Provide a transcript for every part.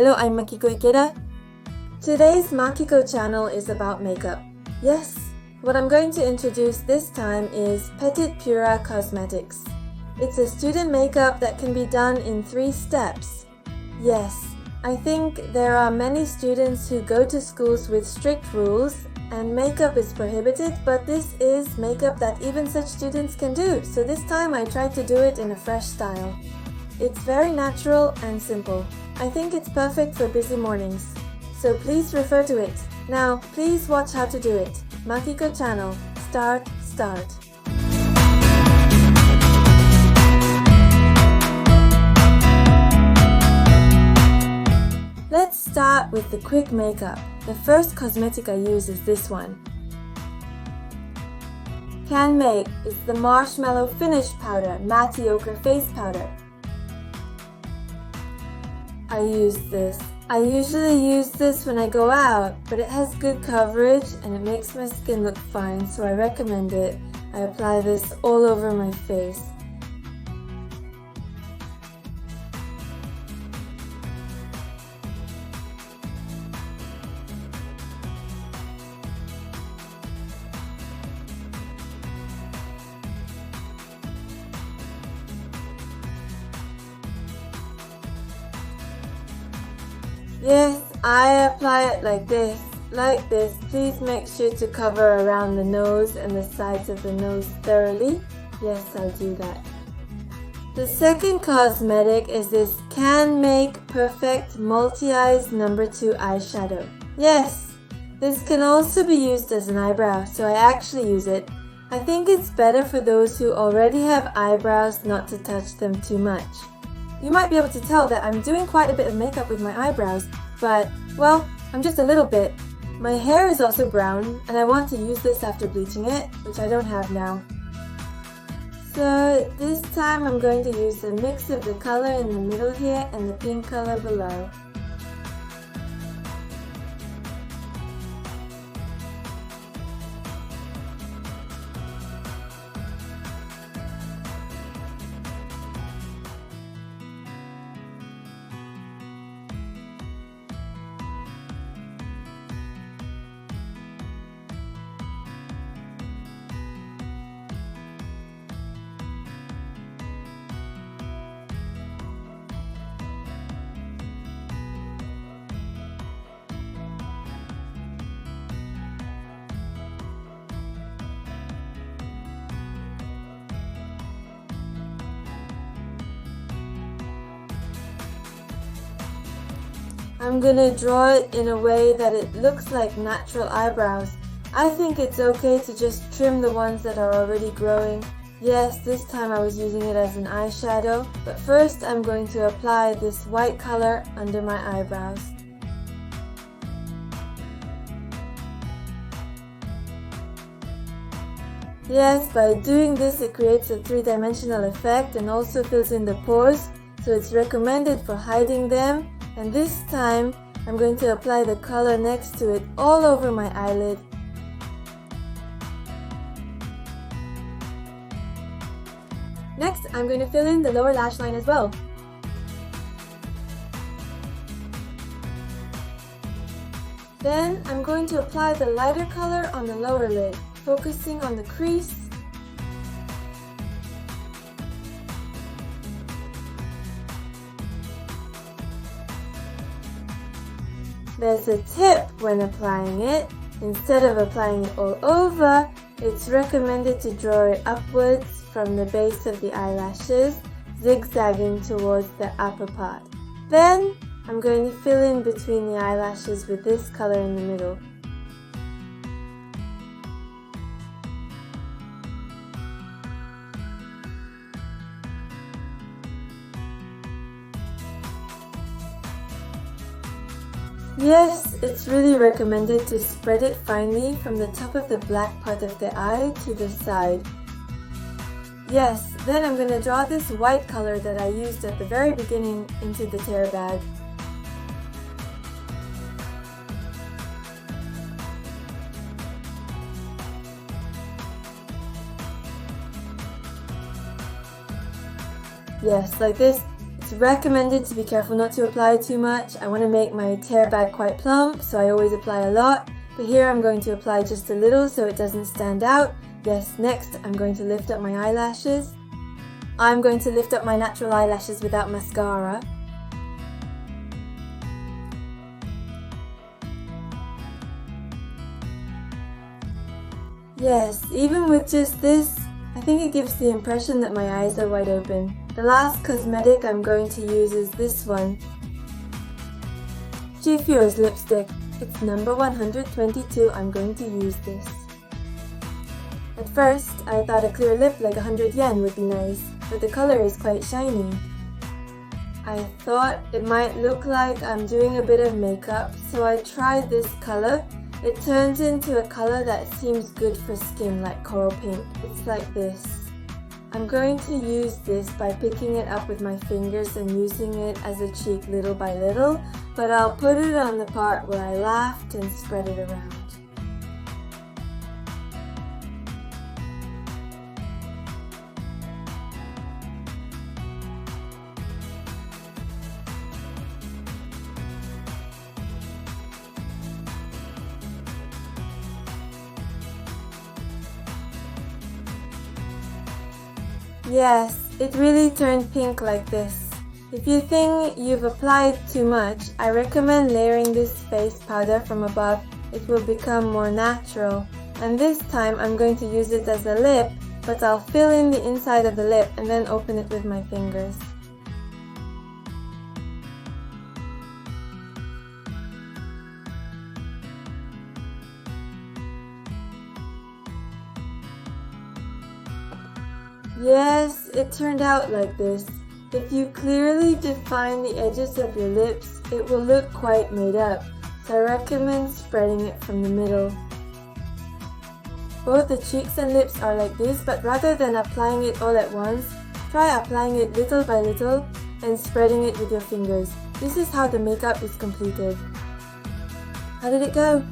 Hello, I'm Makiko Ikeda. Today's Makiko channel is about makeup. Yes, what I'm going to introduce this time is Petit Pura Cosmetics. It's a student makeup that can be done in 3 steps. Yes, I think there are many students who go to schools with strict rules and makeup is prohibited, but this is makeup that even such students can do, so this time I tried to do it in a fresh style. It's very natural and simple. I think it's perfect for busy mornings, so please refer to it. Now, please watch how to do it. Makiko channel, start. Let's start with the quick makeup. The first cosmetic I use is this one. Can Make is the Marshmallow Finish Powder Matte Ochre Face Powder. I use this. I usually use this when I go out, but it has good coverage and it makes my skin look fine, so I recommend it. I apply this all over my face. Yes, I apply it like this. Please make sure to cover around the nose and the sides of the nose thoroughly. Yes, I'll do that. The second cosmetic is this Can Make Perfect Multi-Eyes No. 2 Eyeshadow. Yes, this can also be used as an eyebrow, so I actually use it. I think it's better for those who already have eyebrows not to touch them too much. You might be able to tell that I'm doing quite a bit of makeup with my eyebrows, but, well, I'm just a little bit. My hair is also brown, and I want to use this after bleaching it, which I don't have now. So, this time I'm going to use a mix of the color in the middle here and the pink color below. I'm gonna draw it in a way that it looks like natural eyebrows. I think it's okay to just trim the ones that are already growing. Yes, this time I was using it as an eyeshadow, but first I'm going to apply this white color under my eyebrows. Yes, by doing this it creates a 3-dimensional effect and also fills in the pores, so it's recommended for hiding them. And this time, I'm going to apply the color next to it all over my eyelid. Next, I'm going to fill in the lower lash line as well. Then, I'm going to apply the lighter color on the lower lid, focusing on the crease. There's a tip when applying it. Instead of applying it all over, it's recommended to draw it upwards from the base of the eyelashes, zigzagging towards the upper part. Then, I'm going to fill in between the eyelashes with this color in the middle. Yes, it's really recommended to spread it finely from the top of the black part of the eye to the side. Yes, then I'm going to draw this white color that I used at the very beginning into the tear bag. Yes, like this. It's recommended to be careful not to apply too much. I want to make my tear bag quite plump, so I always apply a lot. But here I'm going to apply just a little so it doesn't stand out. Yes, next I'm going to lift up my eyelashes. I'm going to lift up my natural eyelashes without mascara. Yes, even with just this, I think it gives the impression that my eyes are wide open. The last cosmetic I'm going to use is this one. Chifure's lipstick. It's number 122. I'm going to use this. At first, I thought a clear lip like 100 yen would be nice, but the color is quite shiny. I thought it might look like I'm doing a bit of makeup, so I tried this color. It turns into a color that seems good for skin, like coral pink. It's like this. I'm going to use this by picking it up with my fingers and using it as a cheek little by little, but I'll put it on the part where I laughed and spread it around. Yes, it really turned pink like this. If you think you've applied too much, I recommend layering this face powder from above. It will become more natural. And this time I'm going to use it as a lip, but I'll fill in the inside of the lip and then open it with my fingers. Yes, it turned out like this. If you clearly define the edges of your lips, it will look quite made up, so I recommend spreading it from the middle. Both the cheeks and lips are like this, but rather than applying it all at once, try applying it little by little and spreading it with your fingers. This is how the makeup is completed. How did it go?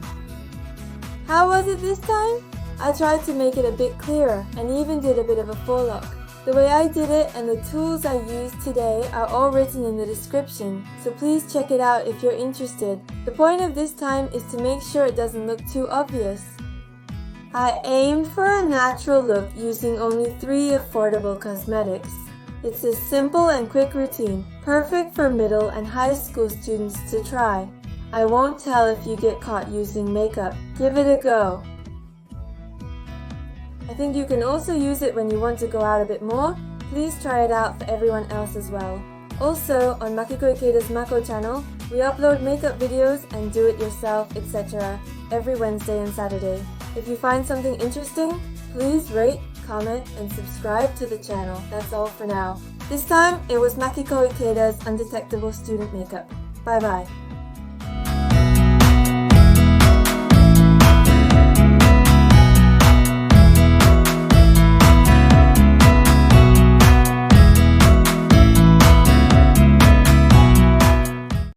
How was it this time? I tried to make it a bit clearer and even did a bit of a faux look. The way I did it and the tools I used today are all written in the description, so please check it out if you're interested. The point of this time is to make sure it doesn't look too obvious. I aimed for a natural look using only 3 affordable cosmetics. It's a simple and quick routine, perfect for middle and high school students to try. I won't tell if you get caught using makeup. Give it a go. I think you can also use it when you want to go out a bit more. Please try it out for everyone else as well. Also, on Makiko Ikeda's Mako channel, we upload makeup videos and do-it-yourself, etc. every Wednesday and Saturday. If you find something interesting, please rate, comment, and subscribe to the channel. That's all for now. This time, it was Makiko Ikeda's Undetectable Student Makeup. Bye bye.